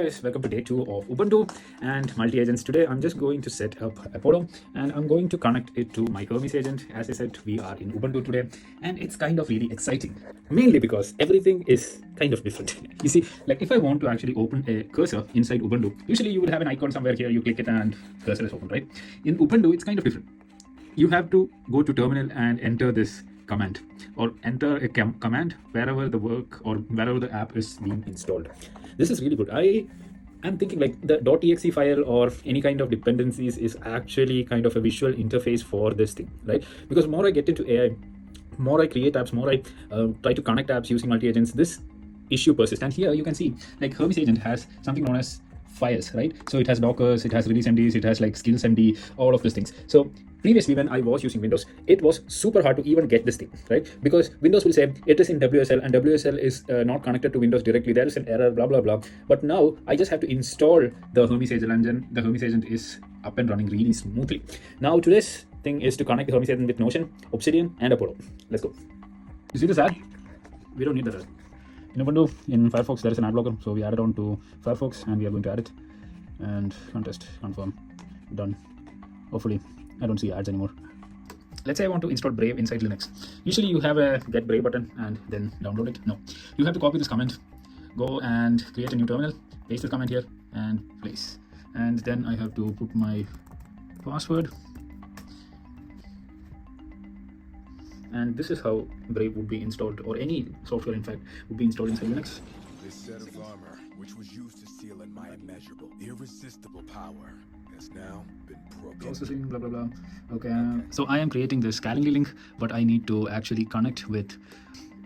Guys, welcome to day 2 of Ubuntu and multi-agents. Today I'm just going to set up Apollo and I'm going to connect it to my Hermes agent. As I said, we are in Ubuntu today and it's kind of really exciting, mainly because everything is kind of different. You see, like if I want to actually open a cursor inside Ubuntu, usually you would have an icon somewhere here, you click it and cursor is open, right? In Ubuntu, it's kind of different. You have to go to terminal and enter this command or enter a command wherever the work or wherever the app is being installed. This is really good. I am thinking like the .exe file or any kind of dependencies is actually kind of a visual interface for this thing, right? Because more I get into AI, more I create apps, more I try to connect apps using multi-agents, this issue persists. And here you can see like Hermes agent has something known as files, right? So it has dockers, it has release MDs, it has like skills MD, all of these things. So previously when I was using Windows, it was super hard to even get this thing, right? Because Windows will say it is in WSL and WSL is not connected to Windows directly. There is an error, blah, blah, blah. But now I just have to install the Hermes agent and the Hermes agent is up and running really smoothly. Now today's thing is to connect the Hermes agent with Notion, Obsidian and Apollo. Let's go. You see this ad? We don't need that ad. In Ubuntu, in Firefox, there is an ad blocker, so we add it on to Firefox and we are going to add it and contest, confirm, done. Hopefully, I don't see ads anymore. Let's say I want to install Brave inside Linux. Usually you have a get Brave button and then download it. No, you have to copy this command, go and create a new terminal, paste this command here and place. And then I have to put my password. And this is how Brave would be installed, or any software in fact would be installed inside Linux. This set of armor, which was used to seal in my immeasurable, irresistible power, has now been broken. Processing, blah blah blah. Okay, so I am creating this Calendly link, but I need to actually connect with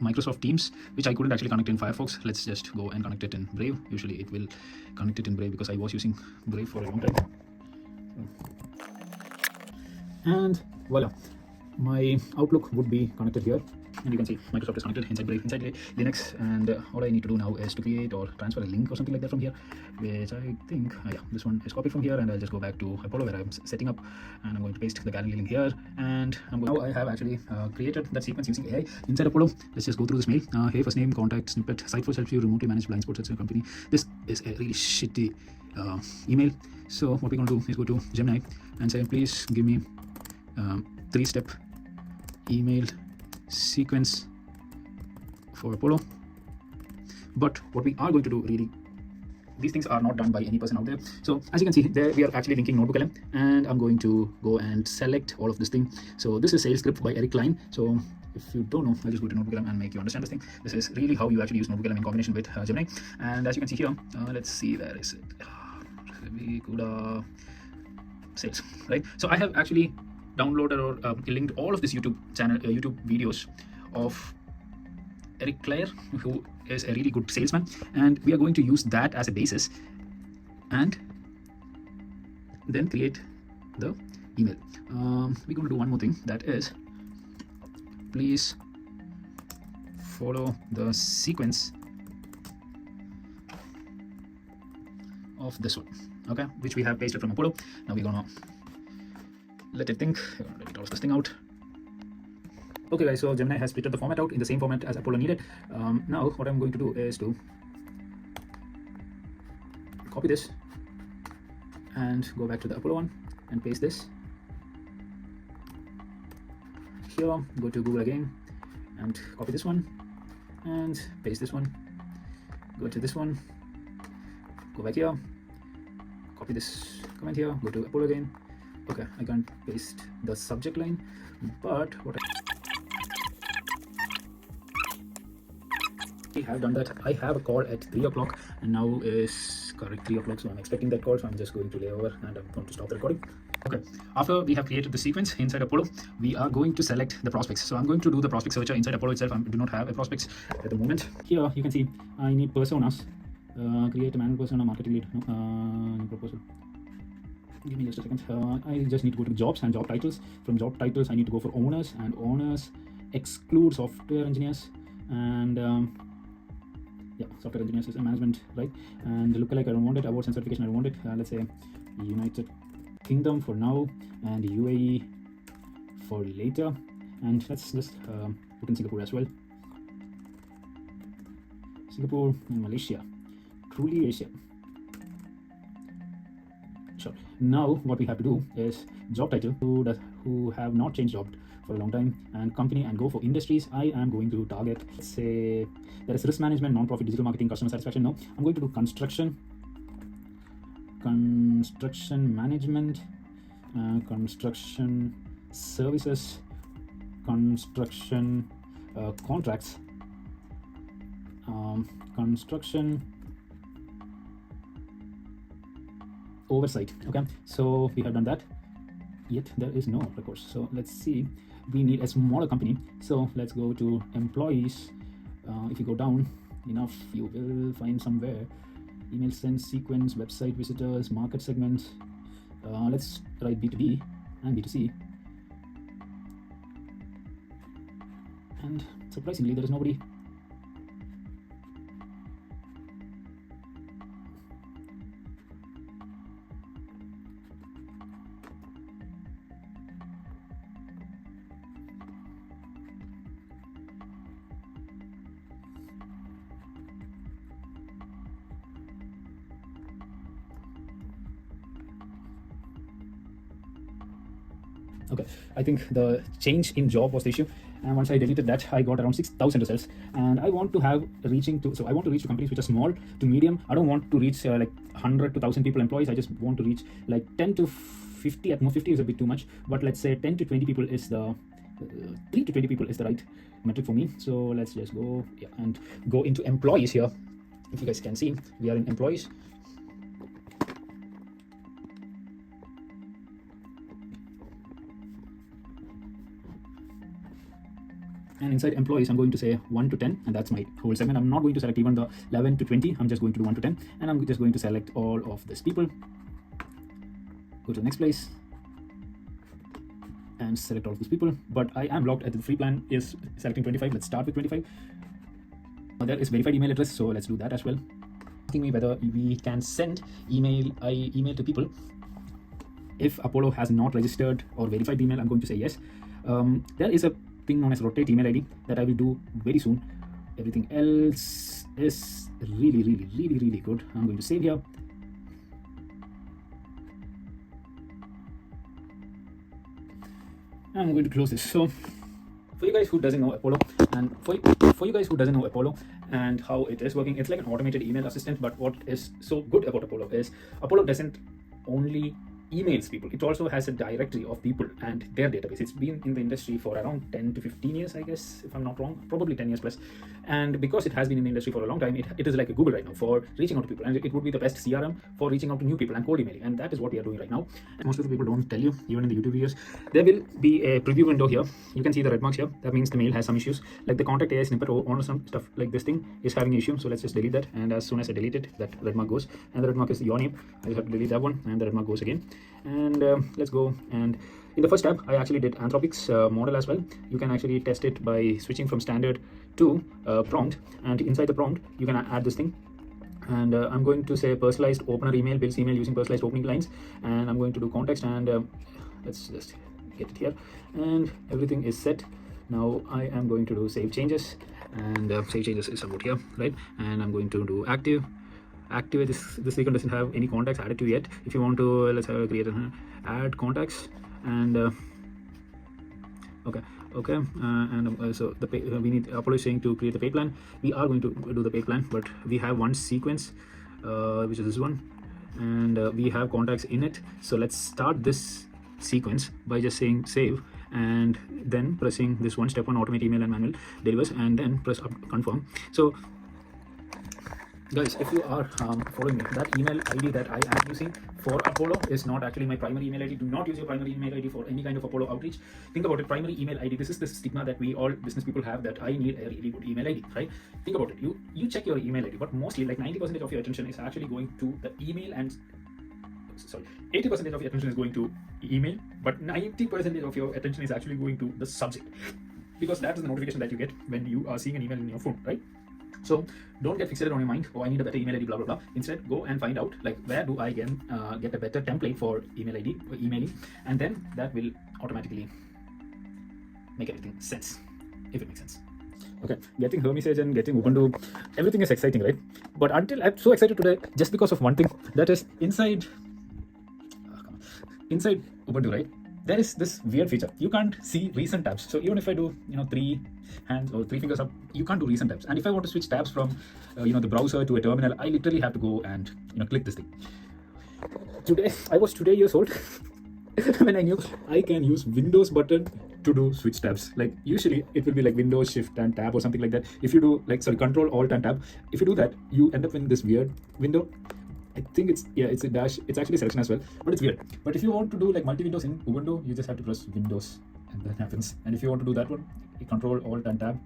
Microsoft Teams, which I couldn't actually connect in Firefox. Let's just go and connect it in Brave. Usually it will connect it in Brave because I was using Brave for a long time. And voila, my Outlook would be connected here, and you can see Microsoft is connected inside Brave, inside Linux. And all I need to do now is to create or transfer a link or something like that from here, which I think yeah, this one is copied from here, and I'll just go back to Apollo where I'm setting up, and I'm going to paste the Calendly link here. And now I have actually created that sequence using AI inside Apollo. Let's just go through this mail. Hey, first name, contact, snippet, site for self-view, remotely managed blind sports at a company. This is a really shitty email. So what we're going to do is go to Gemini and say, please give me 3-step email sequence for Apollo. But what we are going to do, really, these things are not done by any person out there. So as you can see there, we are actually linking Notebook LM, and I'm going to go and select all of this thing. So this is sales script by Eric Klein. So if you don't know, I'll just go to Notebook LM and make you understand this thing. This is really how you actually use Notebook LM in combination with Gemini. And as you can see here, let's see, where is it? We could sales, right? So I have actually downloaded or linked all of this YouTube channel, YouTube videos of Eric Clare, who is a really good salesman, and we are going to use that as a basis and then create the email. We're going to do one more thing, that is, please follow the sequence of this one, okay, which we have pasted from Apollo. Now we're gonna let it think. Let it toss this thing out. Okay guys, so Gemini has split the format out in the same format as Apollo needed. Now what I'm going to do is to copy this and go back to the Apollo one and paste this here. Go to Google again and copy this one and paste this one. Go to this one, go back here, copy this comment here, go to Apollo again. Okay, I can't paste the subject line, but what I have done that, I have a call at 3 o'clock, and now is correct 3 o'clock, so I'm expecting that call, so I'm just going to lay over and I'm going to stop the recording. Okay, after we have created the sequence inside Apollo, we are going to select the prospects. So I'm going to do the prospect searcher inside Apollo itself. I do not have a prospects at the moment. Here you can see I need personas. Create a manual persona, marketing lead, no proposal. Give me just a second. I just need to go to jobs and job titles. From job titles, I need to go for owners, and owners exclude software engineers and yeah, software engineers is a management, right? And lookalike, I don't want it. Awards and certification, I don't want it. Let's say United Kingdom for now and UAE for later. And let's just put in Singapore as well. Singapore and Malaysia. Truly Asia. Sure. Now what we have to do is job title, who have not changed job for a long time, and company, and go for industries. I am going to target, let's say there is risk management, non-profit, digital marketing, customer satisfaction. No, I'm going to do construction management, construction services, construction contracts, construction oversight. Okay, so we have done that, yet there is no records. So let's see, we need a smaller company, so let's go to employees. If you go down enough, you will find somewhere email send, sequence, website visitors, market segments. Let's write B2B and B2C, and surprisingly there is nobody. Okay, I think the change in job was the issue, and once I deleted that, I got around 6,000 results. And I want to have reaching to, so I want to reach to companies which are small to medium. I don't want to reach like 100 to 1,000 people employees. I just want to reach like 10 to 50. At most 50 is a bit too much, but let's say 10 to 20 people is the 3 to 20 people is the right metric for me. So let's just go, yeah, and go into employees here. If you guys can see, we are in employees. And inside employees, I'm going to say 1 to 10, and that's my whole segment. I'm not going to select even the 11 to 20. I'm just going to do 1 to 10, and I'm just going to select all of these people. Go to the next place and select all of these people. But I am locked at the free plan is selecting 25. Let's start with 25. There is verified email address, so let's do that as well. Asking me whether we can send email to people if Apollo has not registered or verified the email. I'm going to say yes. There is a thing known as rotate email ID that I will do very soon. Everything else is really good. I'm going to save here. I'm going to close this. So for you guys who doesn't know Apollo, and for you guys who doesn't know Apollo and how it is working, it's like an automated email assistant. But what is so good about Apollo is Apollo doesn't only emails people, it also has a directory of people and their database. It's been in the industry for around 10 to 15 years, I guess, if I'm not wrong, probably 10 years plus. And because it has been in the industry for a long time, it is like a Google right now for reaching out to people, and it would be the best CRM for reaching out to new people and cold emailing, and that is what we are doing right now. And most of the people don't tell you, even in the YouTube videos. There will be a preview window here. You can see the red marks here. That means the mail has some issues, like the contact AI snippet or some stuff like this thing is having an issue. So let's just delete that, and as soon as I delete it, that red mark goes, and the red mark is your name. I just have to delete that one, and the red mark goes again. And let's go, and in the first tab I actually did Anthropic's model as well. You can actually test it by switching from standard to prompt, and inside the prompt you can add this thing. And I'm going to say personalized opener email, builds email using personalized opening lines, and I'm going to do context, and let's just get it here, and everything is set. Now I am going to do save changes, and save changes is about here, right? And I'm going to do activate this icon doesn't have any contacts added to yet. If you want to, let's have a create add contacts, and okay, and so the we need Apollo is saying to create the pay plan. We are going to do the pay plan, but we have one sequence which is this one, and we have contacts in it. So let's start this sequence by just saying save, and then pressing this one, step 1, automate email and manual delivers, and then press up confirm. So guys, if you are following me, that email ID that I am using for Apollo is not actually my primary email ID. Do not use your primary email ID for any kind of Apollo outreach. Think about it, primary email ID. This is the stigma that we all business people have, that I need a really good email ID, right? Think about it. You check your email ID, but mostly like 90% of your attention is actually going to the email, and sorry, 80% of your attention is going to email, but 90% of your attention is actually going to the subject, because that is the notification that you get when you are seeing an email in your phone, right? So don't get fixated on your mind, oh, I need a better email ID, blah blah blah. Instead, go and find out, like, where do I get a better template for email ID or emailing, and then that will automatically make everything sense, if it makes sense. Okay, getting Hermes agent, getting Ubuntu, everything is exciting, right? But until I'm so excited today, just because of one thing, that is inside inside Ubuntu, right, there is this weird feature. You can't see recent tabs. So even if I do, three hands or three fingers up, you can't do recent tabs. And if I want to switch tabs from, the browser to a terminal, I literally have to go and, click this thing. I was today years old when I knew I can use Windows button to do switch tabs. Like usually it will be like Windows Shift and Tab or something like that. If you do Control Alt and Tab, if you do that, you end up in this weird window. I think it's a dash. It's actually selection as well, but it's weird. But if you want to do like multi-windows in Ubuntu, you just have to press Windows and that happens. And if you want to do that one, you Control Alt and Tab,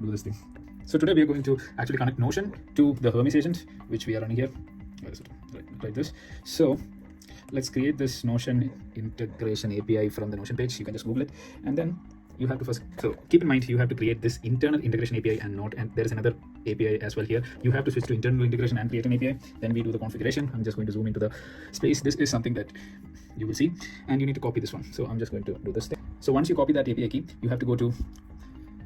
do this thing. So today we are going to actually connect Notion to the Hermes agent, which we are running here. Where is it? Right, like this. So let's create this Notion integration API from the Notion page. You can just Google it, and then you have to first, so keep in mind you have to create this internal integration API and not, and there is another API as well here. You have to switch to internal integration and create an API. Then we do the configuration. I'm just going to zoom into the space. This is something that you will see, and you need to copy this one. So I'm just going to do this thing. So once you copy that API key, you have to go to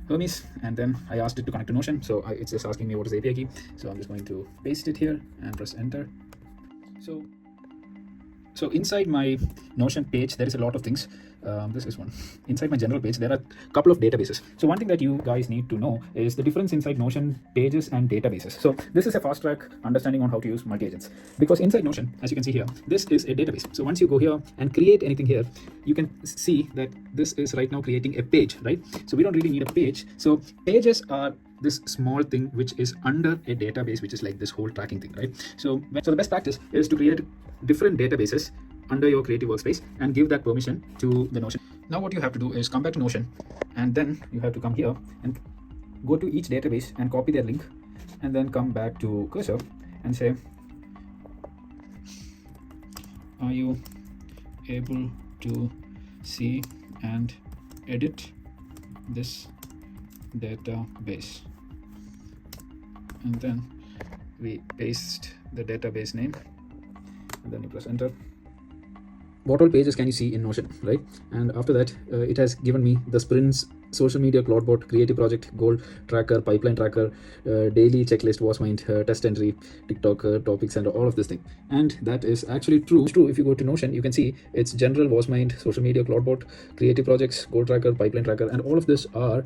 Hermes, and then I asked it to connect to Notion. So it's just asking me what is the API key. So I'm just going to paste it here and press enter. So inside my Notion page, there is a lot of things. This is one. Inside my general page, there are a couple of databases. So one thing that you guys need to know is the difference inside Notion pages and databases. So this is a fast track understanding on how to use multi-agents. Because inside Notion, as you can see here, this is a database. So once you go here and create anything here, you can see that this is right now creating a page, right? So we don't really need a page. So pages are this small thing which is under a database, which is like this whole tracking thing, right? So the best practice is to create different databases under your creative workspace and give that permission to the Notion. Now what you have to do is come back to Notion, and then you have to come here and go to each database and copy their link, and then come back to cursor and say, are you able to see and edit this database? And then we paste the database name, and then you press enter. What all pages can you see in Notion, right? And after that, it has given me the sprints, social media, Cloudbot, creative project, goal tracker, pipeline tracker, daily checklist, was mind, test entry, TikTok, topics, and all of this thing. And that is actually true. It's true. If you go to Notion, you can see it's general, was mind, social media, Cloudbot, creative projects, goal tracker, pipeline tracker, and all of this are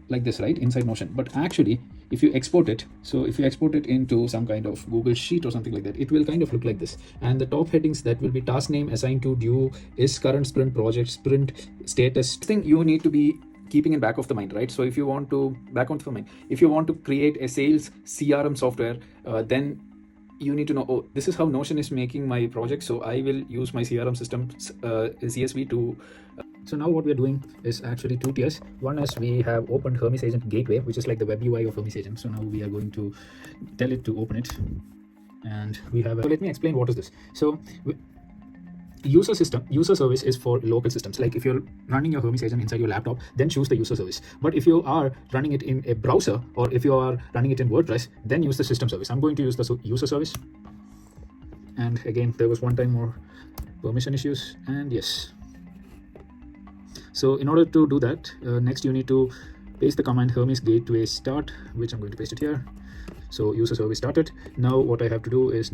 like this, right, inside Notion. But actually, if you export it, so if you export it into some kind of Google Sheet or something like that, it will kind of look like this. And the top headings, that will be task name, assigned to, due, is current sprint, project, sprint, status. Thing you need to be keeping in back of the mind, right? So if you want to if you want to create a sales CRM software, then you need to know, oh, this is how Notion is making my project, so I will use my CRM system CSV to so now what we're doing is actually two tiers. One is we have opened Hermes Agent Gateway, which is like the web UI of Hermes Agent. So now we are going to tell it to open it, and we have so let me explain what is this. So user service is for local systems. Like if you're running your Hermes agent inside your laptop, then choose the user service. But if you are running it in a browser, or if you are running it in WordPress, then use the system service. I'm going to use the user service. And again, there was one time more permission issues, and yes. So in order to do that, next you need to paste the command Hermes gateway start, which I'm going to paste it here. So user service started. Now what I have to do is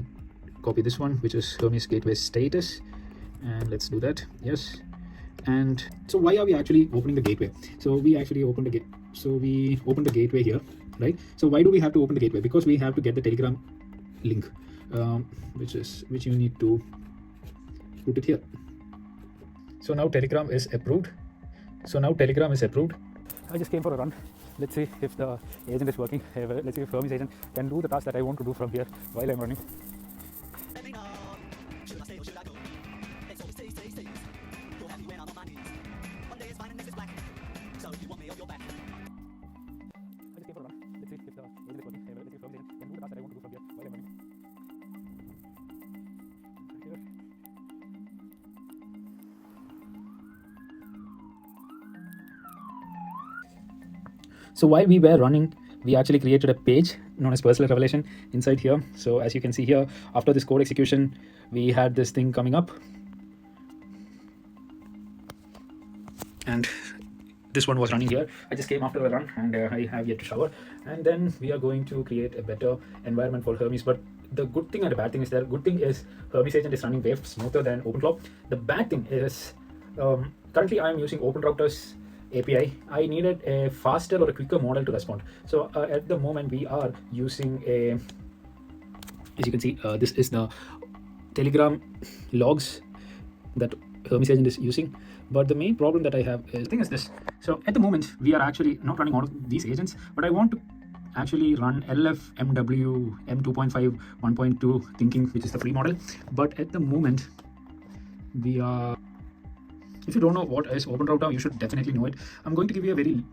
copy this one, which is Hermes gateway status, and let's do that. Yes. And so why are we actually opening the gateway? So we actually opened we opened the gateway here, right? So why do we have to open the gateway? Because we have to get the Telegram link, which you need to put it here. So now Telegram is approved. I just came for a run. Let's see if the agent is working. Let's see if Hermes agent can do the task that I want to do from here while I'm running. So while we were running, we actually created a page known as personal revelation inside here. So as you can see here, after this code execution, we had this thing coming up. And this one was running here. I just came after a run, and I have yet to shower. And then we are going to create a better environment for Hermes. But the good thing and the bad thing is there. Good thing is Hermes agent is running way smoother than OpenCloud. The bad thing is currently I am using OpenRouter's API. I needed a faster or a quicker model to respond. So at the moment we are using a, as you can see, this is the Telegram logs that Hermes agent is using. But the main problem that I have is, the thing is this. So at the moment we are actually not running all of these agents, but I want to actually run LFMW M2.5 1.2 thinking, which is the free model. But at the moment we are, if you don't know what is OpenRouter, you should definitely know it. I'm going to give you a very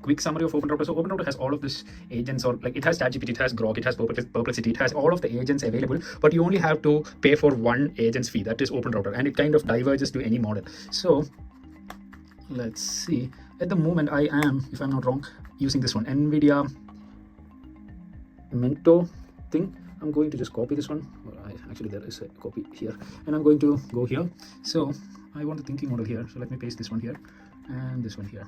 quick summary of OpenRouter. So OpenRouter has all of this agents, or like it has ChatGPT, it has Grok, it has Perplexity, it has all of the agents available, but you only have to pay for one agent's fee, that is OpenRouter, and it kind of diverges to any model. So let's see, at the moment I am, if I'm not wrong, using this one, NVIDIA Mento thing. I'm going to just copy this one. Actually there is a copy here, and I'm going to go here. So I want the thinking model here, so let me paste this one here and this one here,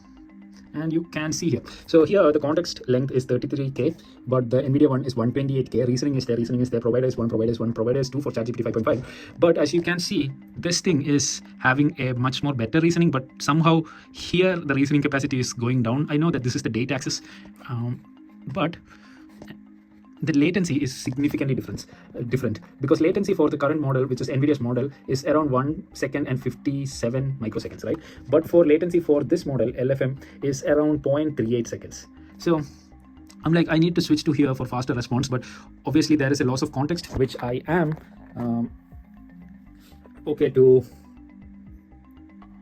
and you can see here. So here the context length is 33k, but the NVIDIA one is 128k. Reasoning is there, provider is 1, provider is 1, provider is 2 for ChatGPT 5.5. But as you can see, this thing is having a much more better reasoning, but somehow here the reasoning capacity is going down. I know that this is the date axis, but the latency is significantly different, because latency for the current model, which is NVIDIA's model, is around 1 second and 57 microseconds, right? But for latency for this model LFM is around 0.38 seconds. So I'm like, I need to switch to here for faster response, but obviously there is a loss of context, which I am okay to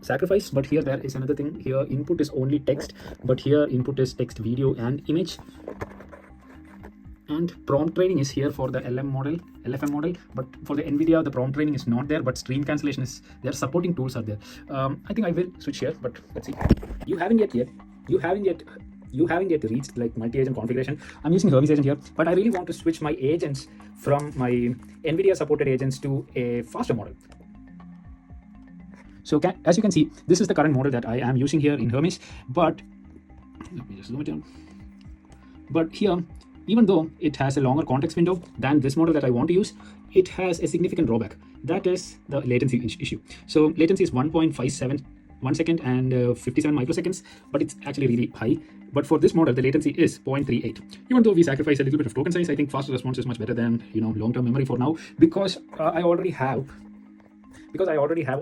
sacrifice. But here there is another thing. Here input is only text, but here input is text, video and image. And prompt training is here for the LFM model, but for the NVIDIA the prompt training is not there, but stream cancellation is there. Supporting tools are there. I think I will switch here, but let's see. You haven't yet reached like multi-agent configuration. I'm using Hermes agent here, but I really want to switch my agents from my NVIDIA supported agents to a faster model. So as you can see, this is the current model that I am using here in Hermes, but let me just zoom it down. But here, even though it has a longer context window than this model that I want to use, it has a significant drawback. That is the latency issue. So latency is 1.57 1 second and 57 microseconds, but it's actually really high. But for this model, the latency is 0.38. Even though we sacrifice a little bit of token size, I think faster response is much better than long-term memory for now, because I already have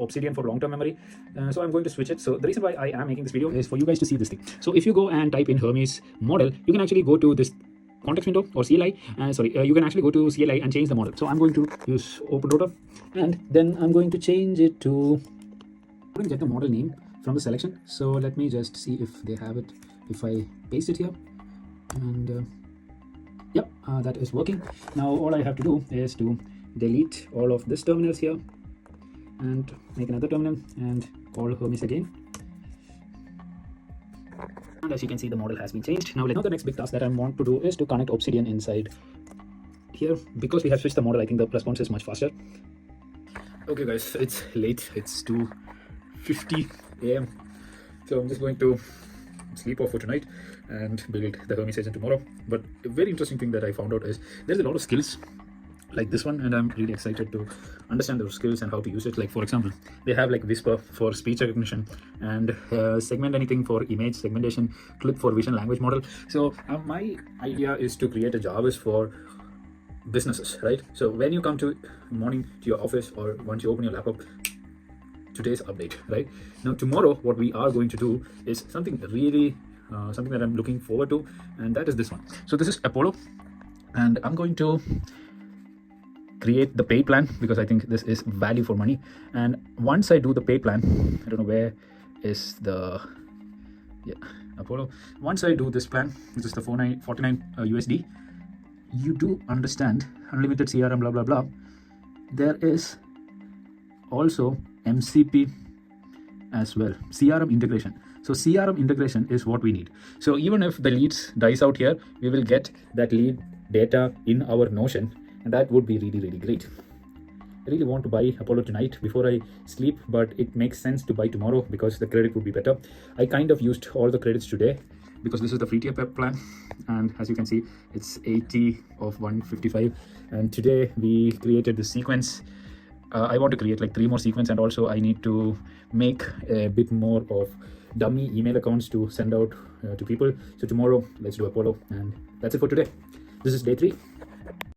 Obsidian for long-term memory. So I'm going to switch it. So the reason why I am making this video is for you guys to see this thing. So if you go and type in Hermes model, you can actually go to this context window or CLI. You can actually go to CLI and change the model. So I'm going to use OpenRouter, and then I'm going to change it to, I'm going to get the model name from the selection. So let me just see if they have it. If I paste it here, and yep, that is working. Now all I have to do is to delete all of this terminals here and make another terminal and call Hermes again. And as you can see, the model has been changed. Now the next big task that I want to do is to connect Obsidian inside here. Because we have switched the model, I think the response is much faster. Okay guys, it's late. It's 2:50 a.m. So I'm just going to sleep off for tonight and build the Hermes agent tomorrow. But a very interesting thing that I found out is there's a lot of skills like this one, and I'm really excited to understand those skills and how to use it. Like for example, they have like Whisper for speech recognition, and segment anything for image segmentation, clip for vision language model. So my idea is to create a Jarvis for businesses, right? So when you come to morning to your office, or once you open your laptop, today's update, right? Now tomorrow what we are going to do is something really something that I'm looking forward to, and that is this one. So this is Apollo, and I'm going to create the pay plan because I think this is value for money. And once I do the pay plan, I don't know where is the Apollo. Once I do this plan, which is the 49 USD, you do understand unlimited CRM blah blah blah. There is also MCP as well, CRM integration. So CRM integration is what we need. So even if the leads dies out here, we will get that lead data in our Notion, and that would be really, really great. I really want to buy Apollo tonight before I sleep, but it makes sense to buy tomorrow because the credit would be better. I kind of used all the credits today, because this is the free tier plan, and as you can see, it's 80 of 155. And today we created the sequence. I want to create like 3 more sequence, and also I need to make a bit more of dummy email accounts to send out to people. So tomorrow let's do Apollo, and that's it for today. This is day 3.